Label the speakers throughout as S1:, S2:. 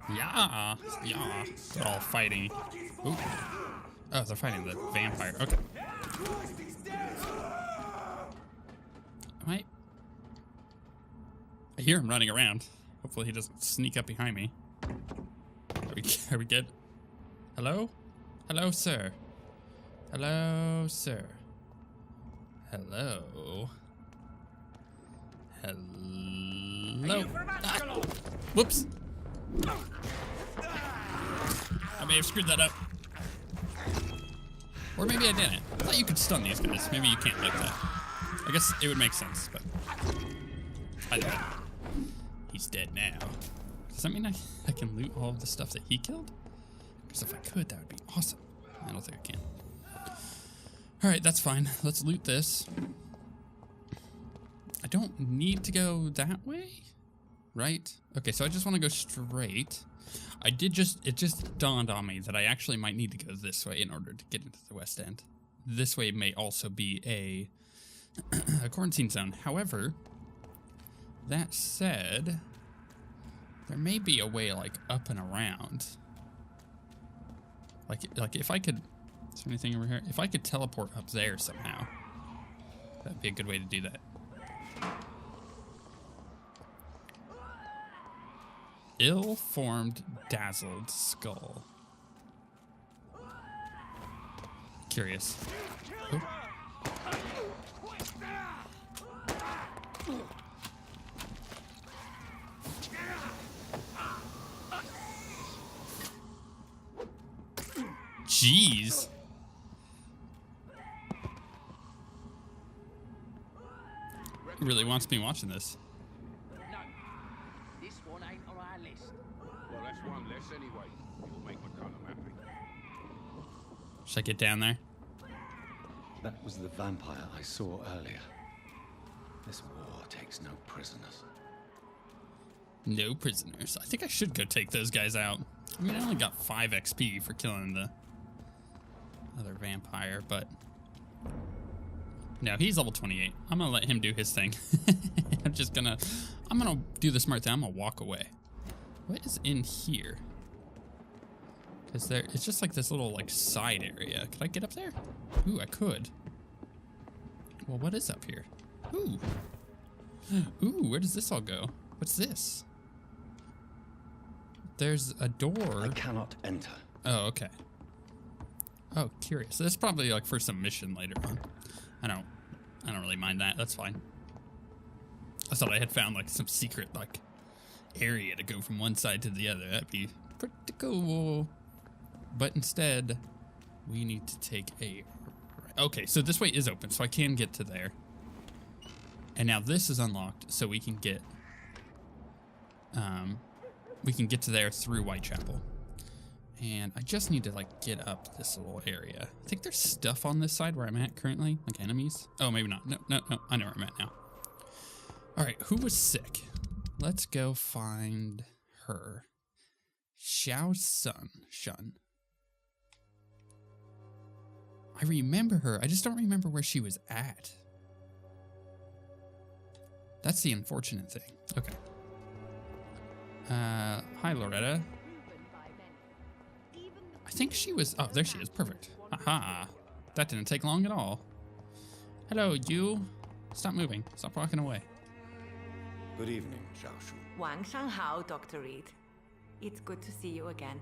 S1: Yeah, yeah. They're all fighting. Ooh. Oh, they're fighting the vampire. Okay. I hear him running around. Hopefully he doesn't sneak up behind me. Are we good? Hello? Hello, sir. Hello, sir. Hello. Hello. Ah. Whoops. I may have screwed that up. Or maybe I didn't. I thought you could stun these guys. Maybe you can't like that. I guess it would make sense, but I did it. He's dead now. Does that mean I can loot all of the stuff that he killed? Because if I could, that would be awesome. I don't think I can. Alright, that's fine. Let's loot this. I don't need to go that way, right? Okay, so I just want to go straight. It just dawned on me that I actually might need to go this way in order to get into the West End. This way may also be a quarantine zone. However, that said, there may be a way like up and around. Like if I could, is there anything over here? If I could teleport up there somehow, that'd be a good way to do that. Ill-formed, dazzled skull. Curious. Oh. Jeez. He really wants me watching this.
S2: No, this one ain't on our list. Well, that's one less anyway. It'll make McCullum happy.
S1: Should I get down there?
S3: That was the vampire I saw earlier. This war takes no prisoners.
S1: No prisoners. I think I should go take those guys out. I mean, I only got 5 XP for killing the other vampire, but no, he's level 28. I'm gonna let him do his thing. I'm gonna do the smart thing. I'm gonna walk away. What is in here? Because it's just like this little like side area. Could I get up there? Ooh, I could. Well, what is up here? Ooh. Ooh, where does this all go? What's this? There's a door.
S3: I cannot enter.
S1: Oh, okay. Oh, curious. That's probably like for some mission later on. I don't really mind that. That's fine. I thought I had found like some secret like area to go from one side to the other. That'd be pretty cool. But instead, we need to take a... Okay, so this way is open, so I can get to there. And now this is unlocked, so we can get to there through Whitechapel. And I just need to like get up this little area. I think there's stuff on this side where I'm at currently, like enemies. Oh, maybe not. No. I know where I'm at now. All right, who was sick? Let's go find her. Xiao's son, Shun. I remember her. I just don't remember where she was at. That's the unfortunate thing. Okay. Hi, Loretta. I think she was... Oh, there she is. Perfect. Aha. That didn't take long at all. Hello, you. Stop moving. Stop walking away.
S3: Good evening, Xiaoshu.
S4: Wang Shanghao, Dr. Reid. It's good to see you again.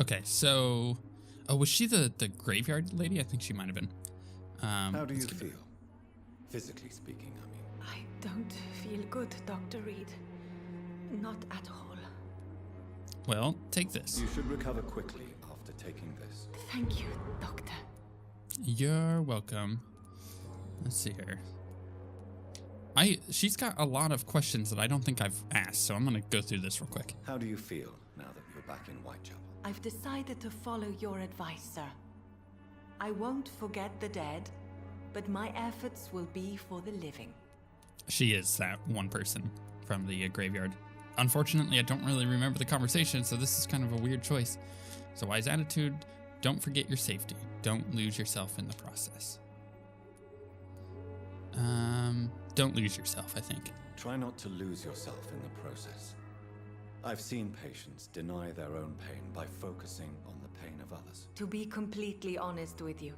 S1: Okay, so... Oh, was she the graveyard lady? I think she might have been.
S3: How do you feel? Physically speaking, I mean.
S4: I don't feel good, Dr. Reid. Not at all.
S1: Well, take this.
S3: You should recover quickly after taking this.
S4: Thank you, Doctor.
S1: You're welcome. Let's see here. She's got a lot of questions that I don't think I've asked, so I'm gonna go through this real quick.
S3: How do you feel now that you're back in Whitechapel?
S4: I've decided to follow your advice, sir. I won't forget the dead, but my efforts will be for the living.
S1: She is that one person from the graveyard. Unfortunately, I don't really remember the conversation, so this is kind of a weird choice. So wise attitude, don't forget your safety. Don't lose yourself in the process. don't lose yourself, I think.
S3: Try not to lose yourself in the process. I've seen patients deny their own pain by focusing on the pain of others.
S4: To be completely honest with you,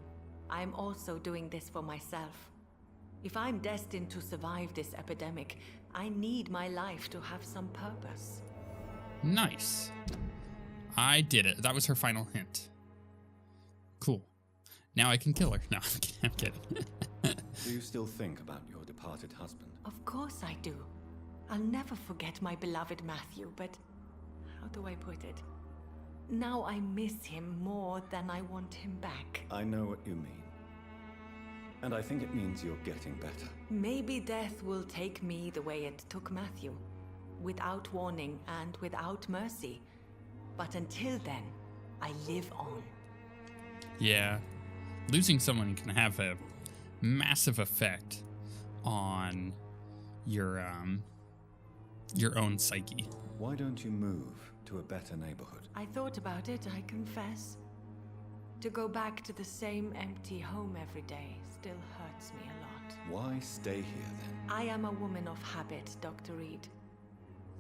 S4: I'm also doing this for myself. If I'm destined to survive this epidemic, I need my life to have some purpose.
S1: Nice. I did it. That was her final hint. Cool. Now I can kill her. No, I'm kidding.
S3: Do you still think about your departed husband?
S4: Of course I do. I'll never forget my beloved Matthew, but how do I put it? Now I miss him more than I want him back.
S3: I know what you mean. And I think it means you're getting better.
S4: Maybe death will take me the way it took Matthew, without warning and without mercy. But until then, I live on.
S1: Yeah. Losing someone can have a massive effect on your own psyche.
S3: Why don't you move to a better neighborhood?
S4: I thought about it, I confess. To go back to the same empty home every day still hurts me a lot.
S3: Why stay here then?
S4: I am a woman of habit, Dr. Reid.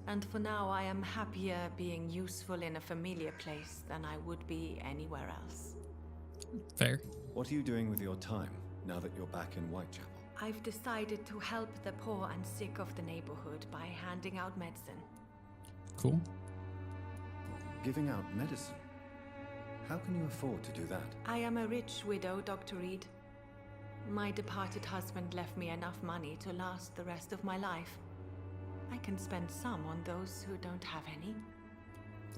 S4: And for now, I am happier being useful in a familiar place than I would be anywhere else.
S1: Fair.
S3: What are you doing with your time now that you're back in Whitechapel?
S4: I've decided to help the poor and sick of the neighborhood by handing out medicine.
S1: Cool.
S3: Giving out medicine? How can you afford to do that?
S4: I am a rich widow, Dr. Reid. My departed husband left me enough money to last the rest of my life. I can spend some on those who don't have any.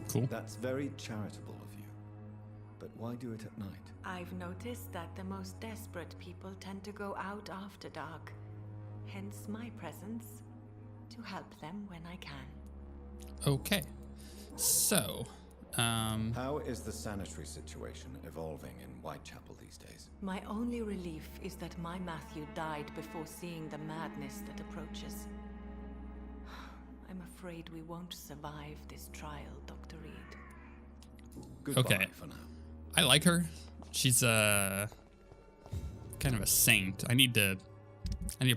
S1: Cool.
S3: That's very charitable of you. But why do it at night?
S4: I've noticed that the most desperate people tend to go out after dark. Hence my presence, to help them when I can.
S1: Okay. So,
S3: How is the sanitary situation evolving in Whitechapel these days?
S4: My only relief is that my Matthew died before seeing the madness that approaches. I'm afraid we won't survive this trial, Dr. Reid.
S3: Goodbye
S1: Okay.
S3: for now.
S1: I like her. She's kind of a saint. I need to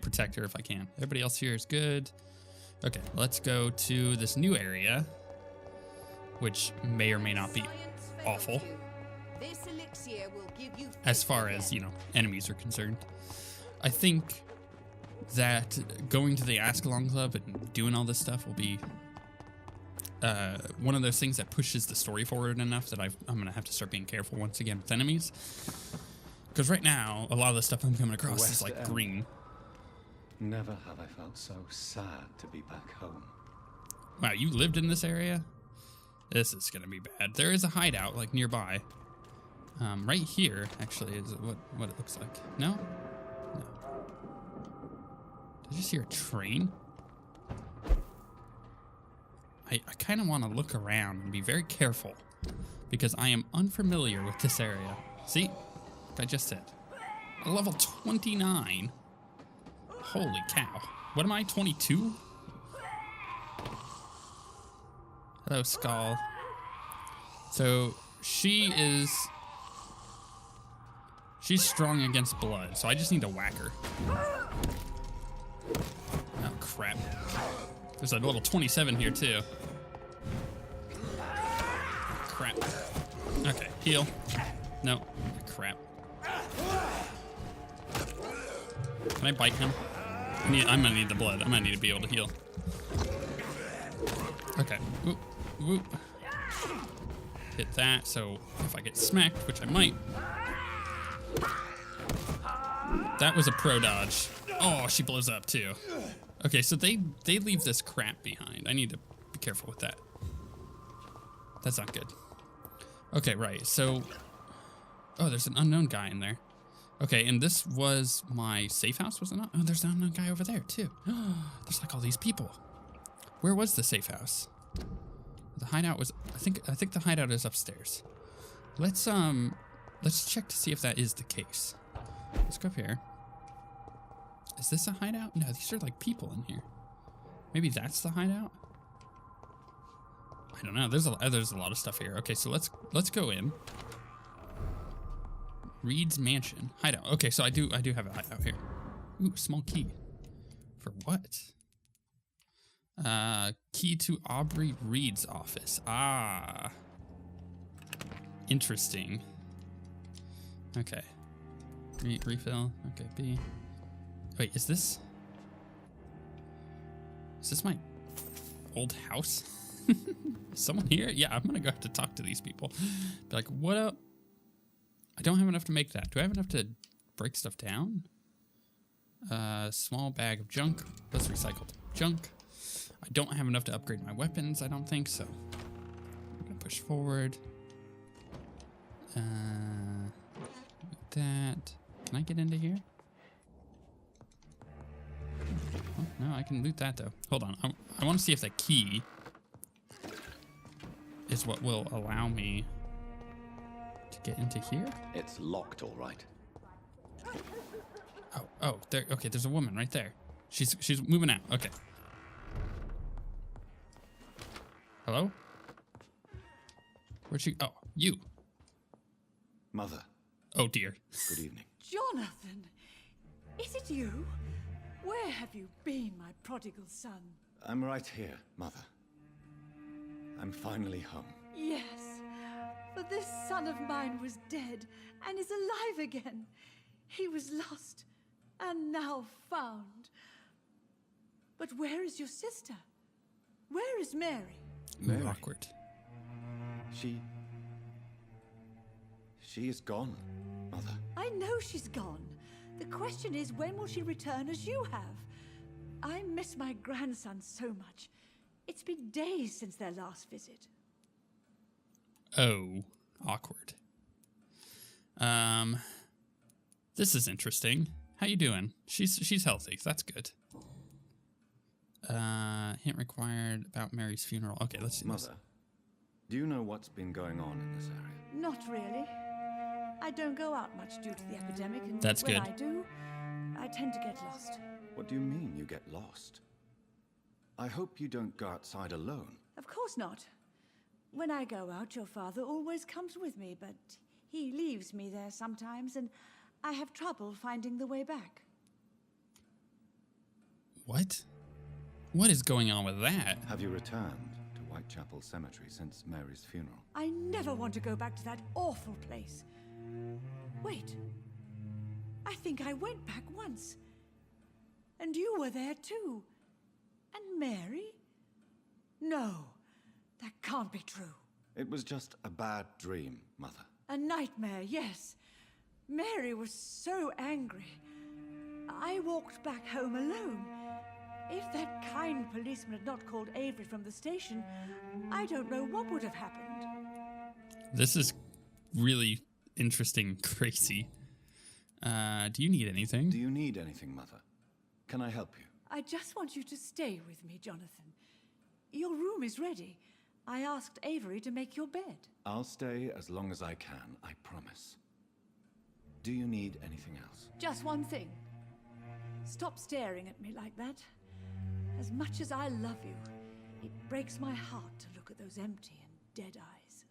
S1: protect her if I can. Everybody else here is good. Okay, let's go to this new area, which may or may not be awful
S5: This elixir will give you
S1: as far as, enemies are concerned. I think that going to the Ascalon Club and doing all this stuff will be one of those things that pushes the story forward enough that I'm going to have to start being careful once again with enemies. Because right now, a lot of the stuff I'm coming across is like green.
S3: Never have I felt so sad to be back home.
S1: Wow, you lived in this area? This is going to be bad. There is a hideout like nearby. Right here, actually, is what it looks like. No? No. Did I just hear a train? I kind of want to look around and be very careful because I am unfamiliar with this area. See? Like I just said. A level 29? Holy cow. What am I, 22? Hello, Skull. So, she's strong against blood, so I just need to whack her. Oh, crap. There's a little 27 here, too. Crap. Okay, heal. No. Crap. Can I bite him? I'm gonna need the blood. I'm gonna need to be able to heal. Okay. Whoop. Whoop. Hit that, so if I get smacked, which I might. That was a pro dodge. Oh, she blows up too. Okay, so they leave this crap behind. I need to be careful with that. That's not good. Okay, right, so... Oh, there's an unknown guy in there. Okay, and this was my safe house, was it not? Oh, there's an unknown guy over there, too. There's like all these people. Where was the safe house? The hideout was... I think the hideout is upstairs. Let's check to see if that is the case. Let's go up here. Is this a hideout? No, these are like people in here. Maybe that's the hideout? I don't know. There's a lot of stuff here. Okay, so let's go in. Reid's mansion. Hideout. Okay, so I do have a hideout here. Ooh, small key. For what? Key to Reid's office. Ah. Interesting. Okay. Refill. Okay, B. Wait, is this my old house? Is someone here? Yeah, I'm gonna go have to talk to these people. Be like, what up? I don't have enough to make that. Do I have enough to break stuff down? Small bag of junk. That's recycled junk. I don't have enough to upgrade my weapons, I don't think, so I'm gonna push forward. That. Can I get into here? Oh, no, I can loot that though. Hold on. I want to see if that key is what will allow me to get into here.
S3: It's locked, all right.
S1: Oh, there. Okay, there's a woman right there. She's moving out. Okay. Hello? Where'd she? Oh, you.
S3: Mother,
S1: Oh dear.
S3: good evening.
S6: Jonathan, is it you? Where have you been, my prodigal son?
S3: I'm right here, Mother. I'm finally home.
S6: Yes, but this son of mine was dead and is alive again. He was lost and now found. But where is your sister? Where is Mary?
S3: Mary?
S1: Awkward.
S3: She is gone, Mother.
S6: I know she's gone. The question is, when will she return as you have? I miss my grandson so much. It's been days since their last visit.
S1: Oh, awkward. This is interesting. How you doing? She's healthy. That's good. Hint required about Mary's funeral. Okay, let's see.
S3: Mother, do you know what's been going on in this area?
S6: Not really. I don't go out much due to the epidemic, and
S1: That's
S6: when
S1: good.
S6: I do, I tend to get lost.
S3: What do you mean you get lost? I hope you don't go outside alone.
S6: Of course not. When I go out, your father always comes with me, but he leaves me there sometimes, and I have trouble finding the way back.
S1: What? What is going on with that?
S3: Have you returned to Whitechapel Cemetery since Mary's funeral?
S6: I never want to go back to that awful place. Wait. I think I went back once. And you were there too. And Mary? No, that can't be true.
S3: It was just a bad dream, Mother.
S6: A nightmare, yes. Mary was so angry. I walked back home alone. If that kind policeman had not called Avery from the station, I don't know what would have happened.
S1: This is really interesting, crazy. Do you need anything?
S3: Do you need anything, Mother? Can I help you?
S6: I just want you to stay with me, Jonathan. Your room is ready. I asked Avery to make your bed.
S3: I'll stay as long as I can, I promise. Do you need anything else?
S6: Just one thing. Stop staring at me like that. As much as I love you, it breaks my heart to look at those empty and dead eyes.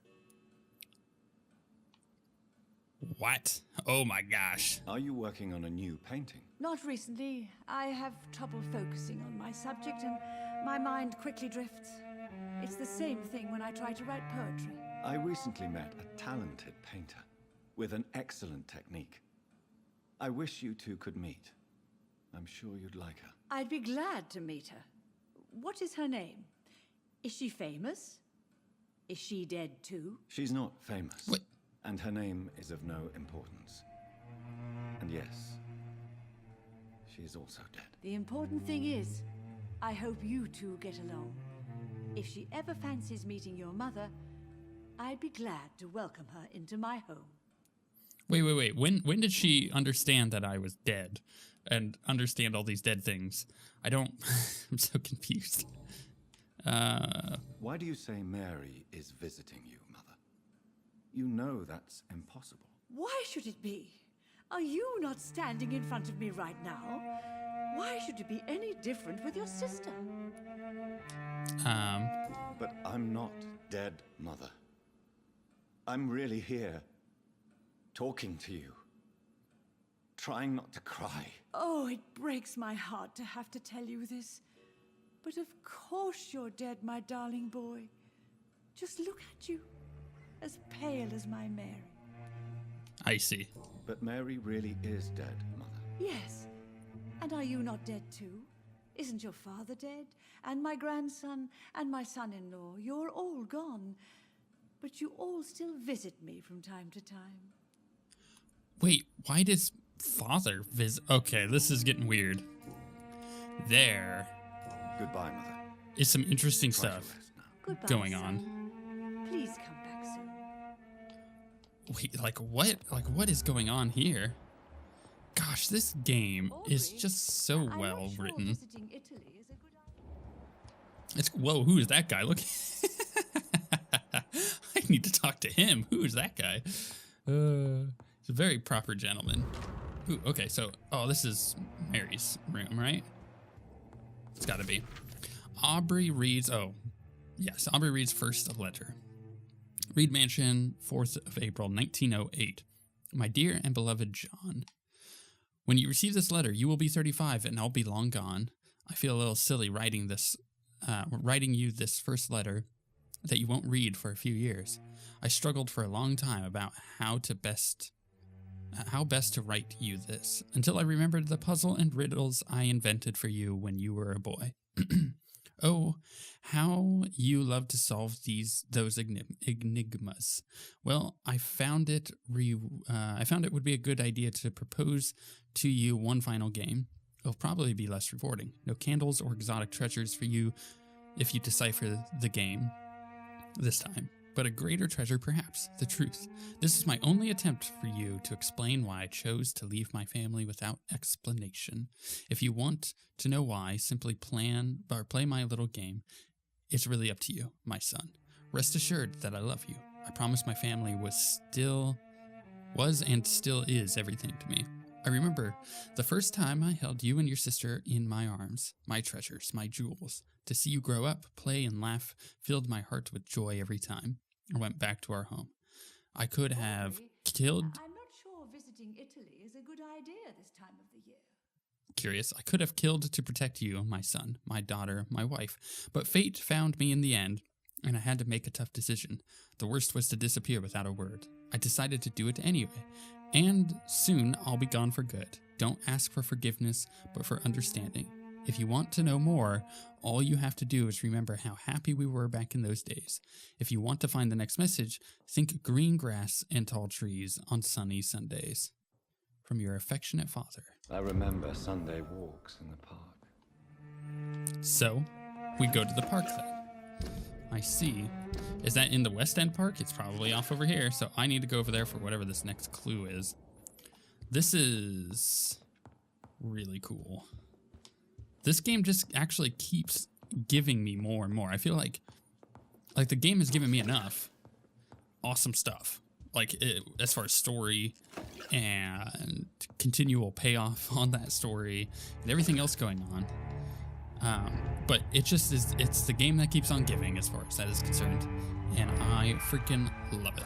S1: What? Oh my gosh.
S3: Are you working on a new painting?
S6: Not recently. I have trouble focusing on my subject and my mind quickly drifts. It's the same thing when I try to write poetry.
S3: I recently met a talented painter with an excellent technique. I wish you two could meet. I'm sure you'd like her.
S6: I'd be glad to meet her. What is her name? Is she famous? Is she dead too?
S3: She's not famous.
S1: What?
S3: And her name is of no importance. And yes, she is also dead.
S6: The important thing is, I hope you two get along. If she ever fancies meeting your mother, I'd be glad to welcome her into my home.
S1: Wait. When did she understand that I was dead? And understand all these dead things? I don't... I'm so confused.
S3: Why do you say Mary is visiting you, Mother? You know that's impossible.
S6: Why should it be? Are you not standing in front of me right now? Why should it be any different with your sister?
S3: But I'm not dead, Mother. I'm really here, talking to you, trying not to cry.
S6: Oh, it breaks my heart to have to tell you this. But of course you're dead, my darling boy. Just look at you, as pale as my Mary.
S1: I see.
S3: But Mary really is dead, Mother.
S6: Yes. And are you not dead too? Isn't your father dead? And my grandson, and my son-in-law? You're all gone. But you all still visit me from time to time.
S1: Wait, why does father visit? Okay, this is getting weird. There
S3: Goodbye, Mother.
S1: is some interesting
S3: Try to
S1: stuff
S3: rest now.
S6: Goodbye,
S1: going
S6: son.
S1: on.
S6: Please come back soon.
S1: Wait, like what? Like what is going on here? Gosh, this game is just so
S6: I'm
S1: well
S6: not sure
S1: written.
S6: visiting Italy is a good idea.
S1: It's whoa, who is that guy? Look. I need to talk to him. Who is that guy? He's a very proper gentleman. Ooh, okay, so this is Mary's room, right? It's gotta be. Aubrey Reid's Aubrey Reid's first letter. Reid Mansion, 4th of April, 1908. My dear and beloved John, when you receive this letter, you will be 35 and I'll be long gone. I feel a little silly writing you this first letter that you won't read for a few years. I struggled for a long time about how best to write you this, until I remembered the puzzle and riddles I invented for you when you were a boy. Oh, how you love to solve those enigmas. Well, I found it would be a good idea to propose to you one final game. It'll probably be less rewarding. No candles or exotic treasures for you if you decipher the game this time. But a greater treasure, perhaps, the truth. This is my only attempt for you to explain why I chose to leave my family without explanation. If you want to know why, simply play my little game. It's really up to you, my son. Rest assured that I love you. I promise my family was and still is everything to me. I remember the first time I held you and your sister in my arms, my treasures, my jewels. To see you grow up, play, and laugh filled my heart with joy every time I went back to our home. I could have killed...
S6: I'm not sure visiting Italy is a good idea this time of the year.
S1: Curious, I could have killed to protect you, my son, my daughter, my wife. But fate found me in the end, and I had to make a tough decision. The worst was to disappear without a word. I decided to do it anyway. And soon I'll be gone for good. Don't ask for forgiveness, but for understanding. If you want to know more, all you have to do is remember how happy we were back in those days. If you want to find the next message, think green grass and tall trees on sunny Sundays. From your affectionate father.
S3: I remember Sunday walks in the park.
S1: So, we go to the park then. I see. Is that in the West End Park? It's probably off over here, so I need to go over there for whatever this next clue is. This is really cool. This game just actually keeps giving me more and more. I feel like the game has given me enough awesome stuff. As far as story and continual payoff on that story and everything else going on. But it's the game that keeps on giving as far as that is concerned. And I freaking love it.